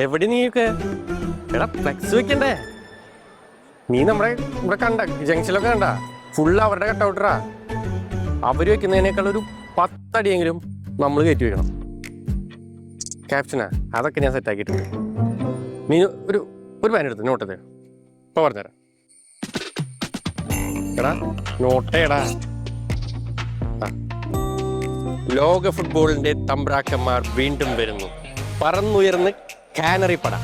എവിടെ നീയൊക്കെ? എടാ ഫ്ലെക്സ് വെക്കണ്ടേ? നീ നമ്മുടെ ഇവിടെ കണ്ട ജംഗ്ഷനിലൊക്കെ കണ്ട ഫുള്ള് അവരുടെ കട്ടൗട്ടറാ. അവര് വെക്കുന്നതിനേക്കാൾ ഒരു 10 അടിയെങ്കിലും നമ്മൾ കയറ്റി വെക്കണം. ക്യാപ്ഷനാ അതൊക്കെ ഞാൻ സെറ്റാക്കിയിട്ടുണ്ട്. നീ ഒരു പാൻ എടുത്ത് നോട്ടത്തെ ഇപ്പൊ പറഞ്ഞുതരാം. എടാ നോട്ടേടാ. ലോക ഫുട്ബോളിന്റെ തമ്പ്രാക്കന്മാർ വീണ്ടും വരുന്നു. പറന്നുയർന്ന് കാനറി പട.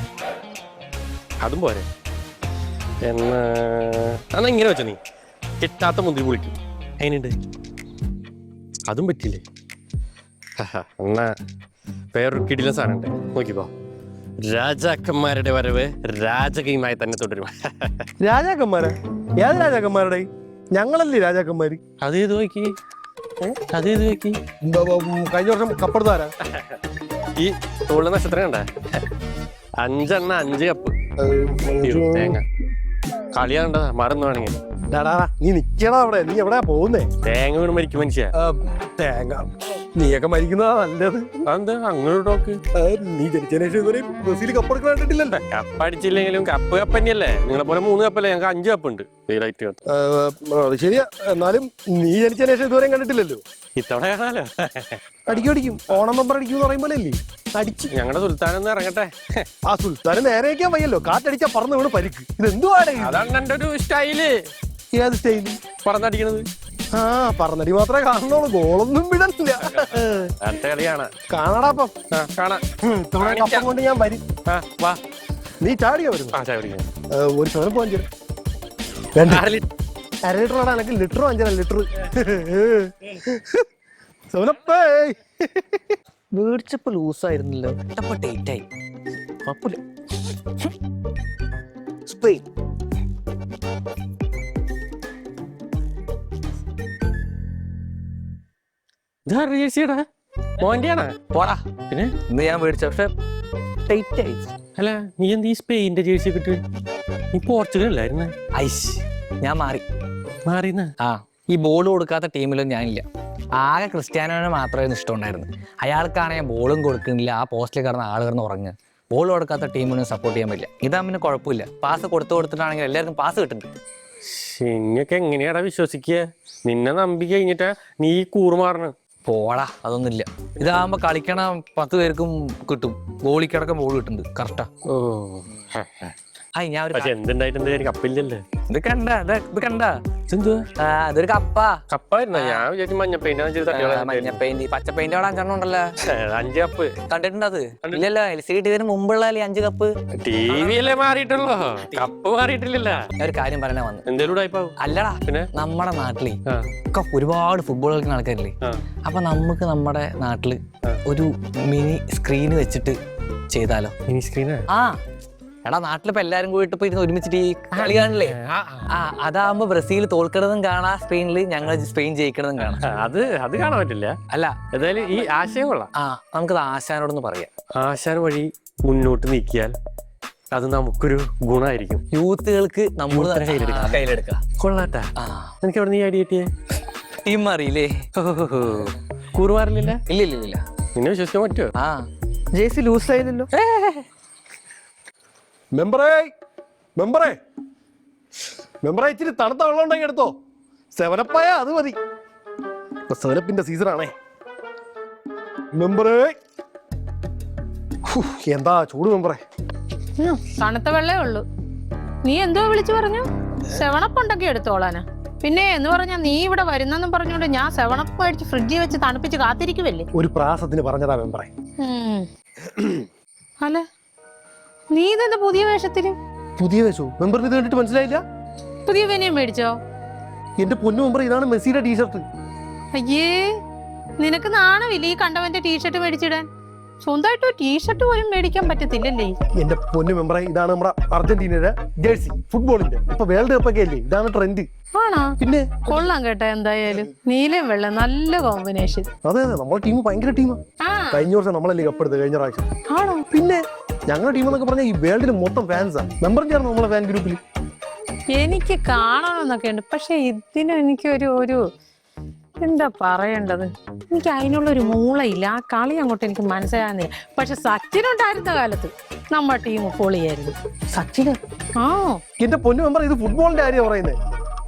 അതും പോരെ എന്നാ ഇങ്ങനെ വെച്ച നീ കിട്ടാത്ത മുന്തിരി പൊളിക്കും. അതിനുണ്ട് അതും പറ്റില്ലേ? എന്നാ വേറൊരു കിടില സാധനം ഉണ്ട്, നോക്കിപ്പോ. രാജാക്കന്മാരുടെ വരവ് രാജകീയമായി തന്നെ തുടരും. രാജാക്കന്മാരാ? ഏത് രാജാക്കന്മാരുടെ? ഞങ്ങളല്ലേ രാജാക്കന്മാര്? അതേത് നോക്കി, അതേത് നോക്കി. കഴിഞ്ഞ വർഷം കപ്പെടുത്താരാ? ഈ തോള നക്ഷത്രം കണ്ട 5 കപ്പ് തേങ്ങ. കളിയാണ്ടതാ മറന്നു വേണമെങ്കിൽ. നീ നിക്കടാ അവിടെ. നീ എവിടെയാ പോകുന്നേ? തേങ്ങ വീണ് മരിക്കും മനുഷ്യ. തേങ്ങ നീയൊക്കെ മരിക്കുന്നതാ നല്ലത്. അതെന്താ അങ്ങനെ ടോക്ക്? നീ ജനിച്ചതിന് ശേഷം ഇതുവരെ ബ്രസീൽ കപ്പെടുക്കാൻ കണ്ടിട്ടില്ലല്ലോ. കപ്പ് അടിച്ചില്ലെങ്കിലും കപ്പ് തന്നെയല്ലേ. നിങ്ങളെ പോലെ 3 കപ്പല്ലേ, ഞങ്ങൾക്ക് 5 കപ്പ് ഉണ്ട്. അത് ശരിയാ. എന്നാലും നീ ജനിച്ചതിന് ശേഷം ഇതുവരെയും കണ്ടിട്ടില്ലല്ലോ. ഇത്തവണ കാണാലോ. അടിക്കും ഓണം നമ്പർ അടിക്കും എന്ന് പറയുമ്പോൾ അല്ലേ അടിച്ച്. ഞങ്ങളുടെ സുൽത്താനൊന്ന് ഇറങ്ങട്ടെ. ആ സുൽത്താന് നേരെ വയ്ക്കാൻ വയ്യല്ലോ. കാറ്റടിച്ചാ പറന്ന് വീണ് പരിക്ക്. ഇത് എന്തുവാണ്? അതാണ് എന്റെ ഒരു സ്റ്റൈല്. ഏത് സ്റ്റൈല്? പറന്നടിക്കണത്. ആ പറന്നടി മാത്രമേ കാണുന്നുള്ളൂ, ഗോളൊന്നും വിടണില്ല. അടുത്ത കളിയാണ്. കാണാടാപ്പം. കാണാം. കപ്പം കൊണ്ട് ഞാൻ വരും. വാ. നീ ചാടിയോ വരുന്നു? ഒരു ശോനം പോകാൻ ചേരും. 1/2 ലിറ്റർ ആടാ. എനിക്ക് ലിറ്റർ വാങ്ങിച്ചാ ലിറ്റർ. മേടിച്ചപ്പോ ലൂസായിരുന്നല്ലോ, ഇട്ടപ്പോ ടൈറ്റായി. കുഴപ്പമില്ല. സ്പെയിൻ പോടാ. പിന്നെ ഇന്ന് ഞാൻ മേടിച്ച, പക്ഷെ ടൈറ്റായി. അല്ല നീ എന്ത് ഈ സ്പെയിന്റെ ജേഴ്സി ഒക്കെ ഇട്ട്? നീ പോർച്ചുഗൽ അല്ലായിരുന്നു? ഐസ് ഞാൻ മാറിയെന്ന? ആ ഈ ബോൾ കൊടുക്കാത്ത ടീമിലൊന്നും ഞാനില്ല. ആകെ ക്രിസ്ത്യാനോനെ മാത്രമേ ഇഷ്ടമുണ്ടായിരുന്നു. അയാൾക്കാണെങ്കിൽ ബോളും കൊടുക്കുന്നില്ല. ആ പോസ്റ്റിൽ കിടന്ന ആൾ കിടന്ന് ഉറങ്ങുക. ബോൾ കൊടുക്കാത്ത ടീമിനും സപ്പോർട്ട് ചെയ്യാൻ പറ്റില്ല. ഇതാകുമ്പോൾ കുഴപ്പമില്ല. പാസ് കൊടുത്തിട്ടാണെങ്കിൽ എല്ലാവർക്കും പാസ് കിട്ടുന്നുണ്ട്. ഇങ്ങൊക്കെ എങ്ങനെയാടാ വിശ്വസിക്കുക? നിന്നെ നമ്പി കഴിഞ്ഞിട്ടാ നീ കൂറുമാറണം. പോടാ, അതൊന്നുമില്ല. ഇതാകുമ്പോ കളിക്കണ 10 പേർക്കും കിട്ടും. ഗോളിക്കിടക്കം ബോൾ കിട്ടുന്നുണ്ട് കറക്റ്റാ. ഞാൻ എന്തുണ്ടായിട്ട് കപ്പില്ലല്ലേ? ഇത് കണ്ട, ഇത് കണ്ട, അതൊരു കപ്പാ. കപ്പായിരുന്ന? ഞാൻ വിചാരിച്ചു മഞ്ഞ പെയിന്റ്. മഞ്ഞ പെയിന്റ്, പച്ച പെയിന്റ് അവിടെ 5 ഉണ്ടല്ലോ. 5 കപ്പ് കണ്ടിട്ടുണ്ട്? അത് ഇല്ലല്ലോ. LCD ഇതിന് മുമ്പുള്ള 5 കപ്പ്. ടിവിയല്ലേ മാറിയിട്ടുള്ളോ, കപ്പ് മാറിയിട്ടില്ലല്ലോ. ഞാൻ ഒരു കാര്യം പറയാനാ വന്നു. എന്തേലും അല്ലടാ, പിന്നെ നമ്മുടെ നാട്ടില് ഒക്കെ ഒരുപാട് ഫുട്ബോൾ കളിക്കുന്ന ആൾക്കാരില്ലേ. അപ്പൊ നമുക്ക് നമ്മുടെ നാട്ടില് ഒരു മിനി സ്ക്രീന് വെച്ചിട്ട് ചെയ്താലോ? മിനി സ്ക്രീനാ? ആ എടാ, നാട്ടിലിപ്പോ എല്ലാരും കൂടിയിട്ട് ഇപ്പൊ ഒരുമിച്ചിട്ട് ഈ കളി കാണില്ലേ? അതാകുമ്പോ ബ്രസീൽ തോൽക്കണതും കാണാം സ്പെയിനിൽ, ഞങ്ങൾ സ്പെയിൻ ജയിക്കണതും കാണാം. അത് കാണാൻ പറ്റില്ല. അല്ല ഏതായാലും ഈ ആശയം കൊള്ളാം. നമുക്കത് ആശാനോടൊന്ന് പറയാം. ആശാൻ വഴി മുന്നോട്ട് നീക്കിയാൽ അത് നമുക്കൊരു ഗുണമായിരിക്കും. യൂത്തുകൾക്ക് നമ്മൾ കയ്യിലെടുക്കാം. കൊള്ളാട്ടാ. എനിക്ക് അവിടെ നീ അടി കിട്ടിയേ ടീം മാറിയില്ലേ? കൂറുമാറില്ല? ഇല്ല. നിന്നെ വിശ്വസിക്കാൻ പറ്റുമോ? Jersey loose ആയതല്ലോ. മെമ്പറേ ഇച്ചിരി തണുത്ത വെള്ളം ഉണ്ടെങ്കിൽ എടുത്തോ. 7-അപ്പായ അത് മതി. 7-അപ്പിന്റെ സീസണാണേ. മെമ്പറേ എന്താ ചൂട് മെമ്പറേ? തണുത്ത വെള്ളേ ഉള്ളൂ. നീ എന്തോ വിളിച്ചു പറഞ്ഞു? 7-അപ്പ് ഉണ്ടാക്കി എടുത്തോളാനാ. പിന്നെ എന്ന് പറഞ്ഞാ നീ ഇവിടെ വരുന്നെന്നും പറഞ്ഞോണ്ട് ഞാൻ 7-അപ്പ് മേടിച്ച് ഫ്രിഡ്ജിൽ വെച്ച് തണുപ്പിച്ച് കാത്തിരിക്കുവല്ലേ? ഒരു പ്രാസത്തിന് പറഞ്ഞതാ മെമ്പറേ. അല്ല നീ ഇതെന്താ പുതിയ വേഷത്തില്? പുതിയ വേഷോ? മെമ്പറിന് ഇത് കണ്ടിട്ട് മനസ്സിലായില്ല? പുതിയ വെനിയും മേടിച്ചോ? എന്റെ പൊന്നു മെമ്പർ, ഇതാണ് മെസ്സിയുടെ ടീഷർട്ട്. അയ്യേ, നിനക്ക് നാണമില്ല ഈ കണ്ടവന്റെ ടീഷർട്ട് മേടിച്ചിടാൻ? സ്വന്തമായിട്ട് ടീഷർട്ട് പോലും മേടിക്കാൻ പറ്റത്തില്ലല്ലേ? എന്റെ പൊന്നു മെമ്പറെ, ഇതാണ് നമ്മുടെ അർജന്റീനയുടെ ജേഴ്സി, ഫുട്ബോളിന്റെ. ഇപ്പൊ വേൾഡ് കപ്പ് ഒക്കെ അല്ലേ, ഇതാണ് ട്രെൻഡ്. ആണോ? പിന്നെ കൊള്ളാം കേട്ടോ. എന്തായാലും നീലയും വെള്ള നല്ല കോമ്പിനേഷൻ. അതെ, നമ്മുടെ ടീം ഭയങ്കര ടീമാ. കഴിഞ്ഞ വർഷം നമ്മളല്ലേ കപ്പെടുത്തത്, കഴിഞ്ഞ പ്രാവശ്യം. ആണോ? പിന്നെ ഞങ്ങളുടെ ടീം എന്നൊക്കെ പറഞ്ഞാൽ ഈ വേൾഡിന് മൊത്തം ഫാൻസാ. മെമ്പർ ചേർന്ന് നമ്മളെ ഫാൻ ഗ്രൂപ്പിൽ. എനിക്ക് കാണണമെന്നൊക്കെ ഉണ്ട്, പക്ഷെ ഇതിന് എനിക്കൊരു എന്താ പറയേണ്ടത്, എനിക്ക് അതിനുള്ളൊരു മൂളയില്ല. ആ കളി അങ്ങോട്ട് എനിക്ക് മനസ്സിലാകുന്നില്ല. പക്ഷെ സച്ചിൻ ഉണ്ടായിരുന്ന കാലത്ത് നമ്മുടെ ടീം പൊളിയായിരുന്നു. സച്ചിന് ആ എന്റെ പൊന്നു മെമ്പർ, ഇത് ഫുട്ബോളിന്റെ കാര്യം പറയുന്നത്.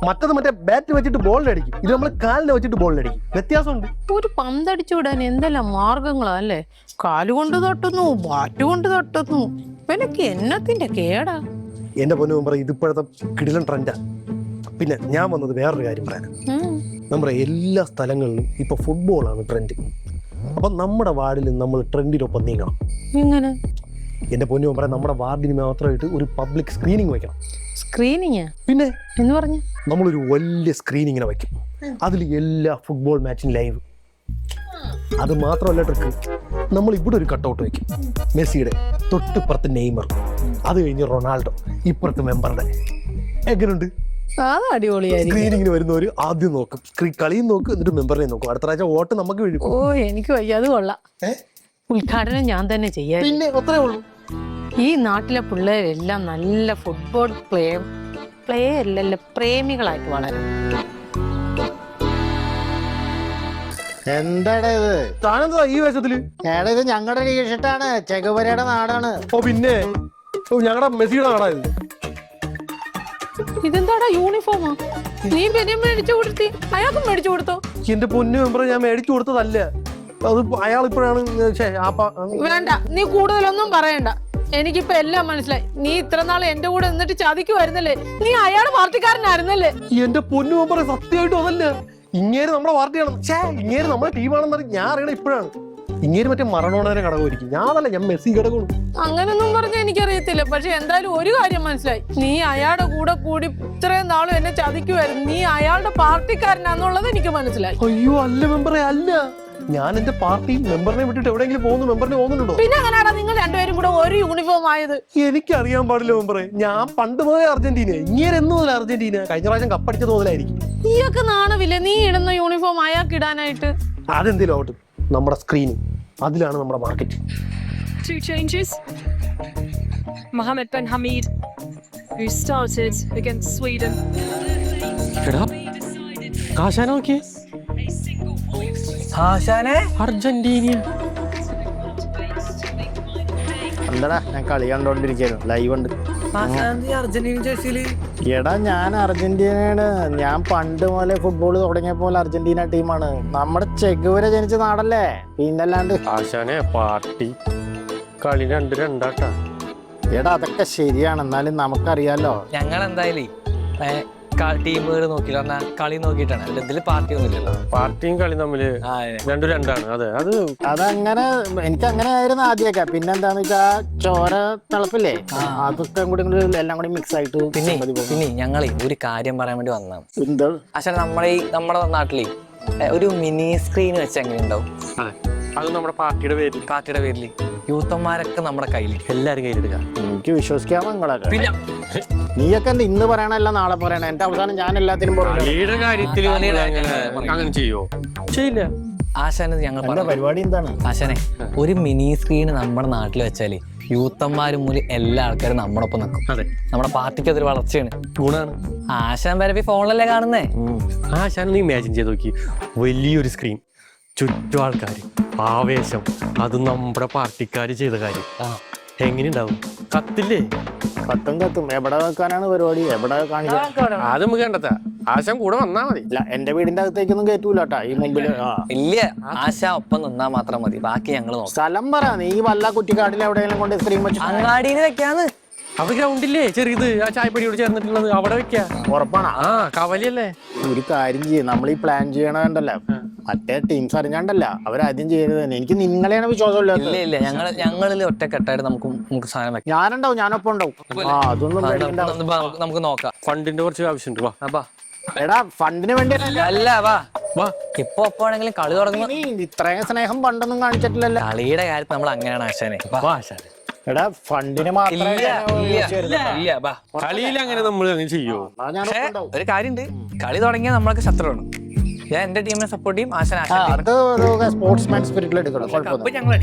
മറ്റത് മറ്റേ ബാറ്റ് വെച്ചിട്ട് ബോളിലടിക്കും, ഇത് നമ്മൾ കാലിനെ വെച്ചിട്ട് ബോളിലടിക്കും. വ്യത്യാസമുണ്ട്. ഒരു പന്തടിച്ചു വിടാൻ എന്തെല്ലാം മാർഗങ്ങളാ അല്ലേ? കാലുകൊണ്ട് തട്ടുന്നു, ബാറ്റ് കൊണ്ട് തട്ടുന്നു. ഇവനൊക്കെ എന്നത്തിന്റെ കേടാ. എന്റെ പൊന്നു മെമ്പർ, ഇതിപ്പോഴത്തെ കിടിലൻ ട്രെൻഡാ. പിന്നെ ഞാൻ വന്നത് വേറൊരു കാര്യം പറയാനാ. നമ്മുടെ എല്ലാ സ്ഥലങ്ങളിലും ഇപ്പൊ ഫുട്ബോളാണ് ട്രെൻഡ്. അപ്പൊ നമ്മുടെ വാർഡിൽ നമ്മൾ ട്രെൻഡിനൊപ്പം നീങ്ങണം. ഇങ്ങനെ എന്റെ പൊന്നു മെമ്പറെ, നമ്മുടെ വാർഡിന് മാത്രമായിട്ട് ഒരു പബ്ലിക് സ്ക്രീനിങ് വെക്കണം. സ്ക്രീനിങ് പിന്നെ എന്ന് പറഞ്ഞു നമ്മളൊരു വലിയ സ്ക്രീനിങ്ങിനെ വയ്ക്കും. അതിൽ എല്ലാ ഫുട്ബോൾ മാച്ചും ലൈവ്. അത് മാത്രമല്ല ട്രിക്ക്, നമ്മൾ ഇവിടെ ഒരു കട്ടൗട്ട് വയ്ക്കും. മെസ്സിയുടെ തൊട്ടിപ്പുറത്ത് നെയ്മർ, അത് കഴിഞ്ഞ് റൊണാൾഡോ, ഇപ്പുറത്ത് മെമ്പറുടെ. എങ്ങനെയുണ്ട്? അത് അടിപൊളിയായിരിക്കും. സ്ക്രീനിങ്ങിന് വരുന്നവർ ആദ്യം നോക്കും, കളിയും നോക്കും, എന്നിട്ട് മെമ്പറിനെ നോക്കും. അടുത്ത ആഴ്ച വോട്ട് നമുക്ക് വീഴും. ഓ എനിക്ക് വയ്യ, അത് കൊള്ളാം. ഉദ്ഘാടനം ഞാൻ തന്നെ ചെയ്യാം. പിന്നെ അത്രേ ഉള്ളൂ. ഈ നാട്ടിലെ പിള്ളേരെല്ലാം നല്ല ഫുട്ബോൾ പ്ലേയറിലല്ല പ്രേമികളായിട്ട് വളരും. എന്താടാ ഇത്? താനെന്താ ഈ വേഷത്തില്? ഏടാ ഇത് ഞങ്ങളുടെ ടീഷർട്ടാണ്, ചെഗുവരയുടെ നാടാണ്. ഓ പിന്നെ ഞങ്ങളുടെ മെസ്സിയുടെ നാടായത്. ഇതെന്താടാ യൂണിഫോമാ? നീ പിന്നെ മേടിച്ചു കൊടുത്തി, അയാൾക്കും മേടിച്ചു കൊടുത്തോ? എന്റെ പൊന്നു മെമ്പറെ, ഞാൻ മേടിച്ചു കൊടുത്തതല്ല. അത് അയാൾ ഇപ്പോഴാണ്. വേണ്ട, നീ കൂടുതലൊന്നും പറയണ്ട. എനിക്കിപ്പോ എല്ലാം മനസ്സിലായി. നീ ഇത്ര നാൾ എന്റെ കൂടെ നിന്നിട്ട് ചതിക്കുമായിരുന്നല്ലേ? നീ അയാള് പാർട്ടിക്കാരനായിരുന്നല്ലേ? എന്റെ പൊന്നു മെമ്പറെ, സത്യമായിട്ടും അതല്ല. ഇങ്ങേര് നമ്മുടെ പാർട്ടിയാണ്. ഇങ്ങേര് നമ്മുടെ ടീമാണെന്ന് ഞാൻ അറിയണം ഇപ്പോഴാണ്. ഇങ്ങേര് മറ്റേ മറഡോണയുടെ ഘടകമായിരിക്കും. ഞാനല്ല, ഞാൻ മെസ്സി ഘടകമാണ്. അങ്ങനൊന്നും പറഞ്ഞ എനിക്കറിയത്തില്ല. പക്ഷെ എന്തായാലും ഒരു കാര്യം മനസ്സിലായി. നീ അയാളുടെ കൂടെ കൂടി ഇത്രയും നാളും എന്നെ ചതിക്കുമായിരുന്നു. നീ അയാളുടെ പാർട്ടിക്കാരനാന്നുള്ളത് എനിക്ക് മനസ്സിലായി. അയ്യോ അല്ല മെമ്പറെ, അല്ല. ഞാൻ എന്റെ പാർട്ടി മെമ്പറിനെ വിട്ടിട്ട് എവിടെയെങ്കിലും പോകുന്നു? മെമ്പറിനെ പോകുന്നുണ്ടോ? പിന്നെ അങ്ങനെയാടാ നിങ്ങൾ രണ്ടുപേരും കൂടെ ഒരു യൂണിഫോം ആയത്? എനിക്കറിയാൻ പാടില്ല മെമ്പറെ. ഞാൻ പണ്ട് മുതലേ അർജന്റീന. ഇങ്ങനെ എന്ന് മുതൽ അർജന്റീന. കഴിഞ്ഞ പ്രാവശ്യം കപ്പടിച്ചത് മുതലായിരിക്കും. നീയൊക്കെ നാണവില്ലേ നീ ഇടുന്ന യൂണിഫോം അയാൾക്ക് ഇടാനായിട്ട്? അതെന്തെങ്കിലും ആവട്ടെ, നമ്മുടെ സ്ക്രീനിങ് അതിലാണ് നമ്മുടെ market. 2 changes. Mohamed Ben Hamid, who started against Sweden. കാശാന നോക്കിയേ, ആശാനെ അർജന്റീന. എന്താടാ, ഞാൻ കളി കണ്ടോണ്ടിരിക്കായിരുന്നു, ലൈവ് ഉണ്ട്. അർജന്റീന ജേഴ്സിയില്. എടാ ഞാൻ അർജന്റീനയാണ്. ഞാൻ പണ്ട് മുതലേ ഫുട്ബോൾ തുടങ്ങിയപ്പോൾ അർജന്റീന ടീമാണ്. നമ്മുടെ ചെഗുവര ജനിച്ച നാടല്ലേ, പിന്നല്ലാണ്ട്. ആശാനെ പാർട്ടി കളി 2-2 എടാ അതൊക്കെ ശരിയാണ്, എന്നാലും നമുക്കറിയാലോ. ഞങ്ങൾ എന്തായാലും ടീമുകൾ നോക്കില്ല, പറഞ്ഞാൽ കളി നോക്കിയിട്ടാണ്. ഇതില് പാർട്ടി ഒന്നും ഇല്ലല്ലോ. പാർട്ടിയും കളി തമ്മില് 2-2. അതെ, അതങ്ങനെ എനിക്ക് അങ്ങനെ ആയിരുന്നു ആദ്യമൊക്കെ. പിന്നെന്താന്ന് വെച്ചാ ചോര തിളപ്പില്ലേ, അതൊക്കെ കൂടി എല്ലാം കൂടി മിക്സ് ആയിട്ട്. പിന്നെ ഞങ്ങളെ ഒരു കാര്യം പറയാൻ വേണ്ടി വന്നതാണ്. എന്താ പക്ഷെ നമ്മുടെ നാട്ടിലെ ഒരു മിനി സ്ക്രീൻ വെച്ച് എങ്ങനെ ഉണ്ടാവും? അത് നമ്മുടെ പാർട്ടിയുടെ പേരിൽ യൂത്തന്മാരൊക്കെ നമ്മുടെ കയ്യിൽ, എല്ലാരും കയ്യിലെടുക്കാം. എനിക്ക് വിശ്വസിക്കാൻ നിങ്ങളൊക്കെ. പിന്നെ നീയൊക്കെ എന്താ ഇന്ന് പറയണല്ല നാളെ പറയണ? എന്റെ അവസാനം ഞാൻ എല്ലാത്തിനും കളിയുടെ കാര്യത്തിൽ അങ്ങനെ ചെയ്യോ? ചെയ്യില്ല. ആശാനെ ഞങ്ങൾ പരിപാടി എന്താണ്? ആശാനെ, ഒരു മിനി സ്ക്രീൻ നമ്മുടെ നാട്ടിൽ വെച്ചാല് യൂത്തന്മാരും മൂലം എല്ലാ ആൾക്കാരും നമ്മടൊപ്പം നിൽക്കും. അതെ, നമ്മുടെ പാർട്ടിക്ക് അതൊരു വളർച്ചയാണ്, ഗുണാണ്. ആശാൻ വരെ ഫോണിലല്ലേ കാണുന്നേ. ആശാൻ നീ ഇമാജിൻ ചെയ്ത് നോക്കി, വലിയൊരു സ്ക്രീൻ, ചുറ്റും ആൾക്കാർ, ആവേശം, അത് നമ്മുടെ പാർട്ടിക്കാര് ചെയ്ത കാര്യം എങ്ങനെയുണ്ടാവും? കത്തില്ലേ? കത്തും എവിടെ വെക്കാനാണ് പരിപാടി? എവിടെ കാണിക്കാൻ? അത് നമുക്ക് കണ്ടെത്താ. ആശാൻ കൂടെ വന്നാ മതി. ഇല്ല, എന്റെ വീടിന്റെ അകത്തേക്കൊന്നും കയറ്റൂല കേട്ടാ ഈ മുമ്പില്. ഇല്ല, ആശ ഒപ്പം നിന്നാ മാത്രം മതി, ബാക്കി ഞങ്ങൾ നോക്കാം. സ്ഥലം പറ, നീ വല്ല കുറ്റിക്കാട്ടിൽ എവിടെയെങ്കിലും കൊണ്ട് സ്ക്രീൻ വെച്ചു. അങ്ങാടിയിൽ വെക്കാന്ന്. അത് ഗ്രൗണ്ടില്ലേ ചെറിയത്, ആ ചായപ്പടിയോട് ചേർന്നിട്ടുള്ളത്, അവിടെ വെക്കാ. ഉറപ്പാണ്? ആ കവലയല്ലേ. ഒരു കാര്യം ചെയ്യും, നമ്മൾ ഈ പ്ലാൻ ചെയ്യണണ്ടല്ല, മറ്റേ ടീംസ് അറിഞ്ഞാണ്ടല്ല, അവരാദ്യം ചെയ്യരുത് തന്നെ. എനിക്ക് നിങ്ങളെയാണ് വിശ്വാസമില്ലാത്തത്. ഇല്ല, ഞങ്ങളിൽ ഒറ്റക്കെട്ടായിട്ട് നമുക്ക് സാധനം വെക്കാം. ഞാനുണ്ടാവും, ഞാനൊപ്പം ഉണ്ടാവും. അതൊന്നും നമുക്ക് നോക്കാം. ഫണ്ടിന്റെ കുറച്ച് ആവശ്യമുണ്ട്. വാ. എടാ ഫണ്ടിന് വേണ്ടി അല്ല, വാ. ഇപ്പൊ ഒപ്പാണെങ്കിലും കളി തുടങ്ങുമ്പോ ഇത്രയും സ്നേഹം പണ്ടൊന്നും കാണിച്ചിട്ടില്ലല്ലോ. കളിയുടെ കാര്യത്തിൽ നമ്മൾ അങ്ങനെയാണ് ആശാനെ. എടാ ഫണ്ടിന് മാത്രമേ കളിയിൽ അങ്ങനെ നമ്മൾ അങ്ങനെ ചെയ്യോ? ഒരു കാര്യമുണ്ട്, കളി തുടങ്ങിയാൽ നമ്മളൊക്കെ ശത്രുവാണ്. ഞാൻ എന്റെ ടീമിനെ സപ്പോർട്ട് ചെയ്യും, ആശാൻ അത് സ്പോർട്സ്മാൻ സ്പിരിറ്റിൽ എടുക്കണം. ഞങ്ങൾ